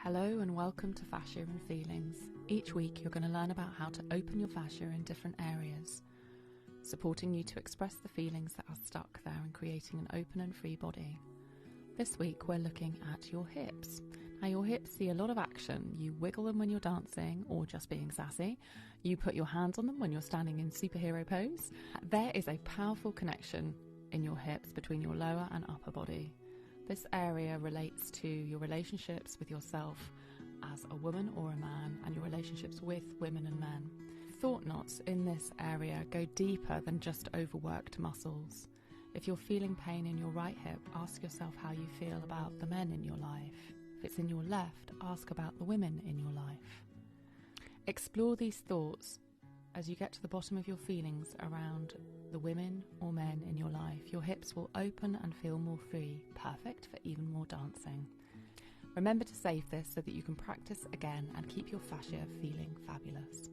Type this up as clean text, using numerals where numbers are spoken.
Hello and welcome to Fascia and Feelings. Each week you're going to learn about how to open your fascia in different areas, supporting you to express the feelings that are stuck there and creating an open and free body. This week we're looking at your hips. Now your hips see a lot of action. You wiggle them when you're dancing or just being sassy. You put your hands on them when you're standing in superhero pose. There is a powerful connection in your hips between your lower and upper body. This area relates to your relationships with yourself as a woman or a man and your relationships with women and men. Thought knots in this area go deeper than just overworked muscles. If you're feeling pain in your right hip, ask yourself how you feel about the men in your life. If it's in your left, ask about the women in your life. Explore these thoughts as you get to the bottom of your feelings around the women or men in your life. Your hips will open and feel more free, perfect for even more dancing. Remember to save this so that you can practice again and keep your fascia feeling fabulous.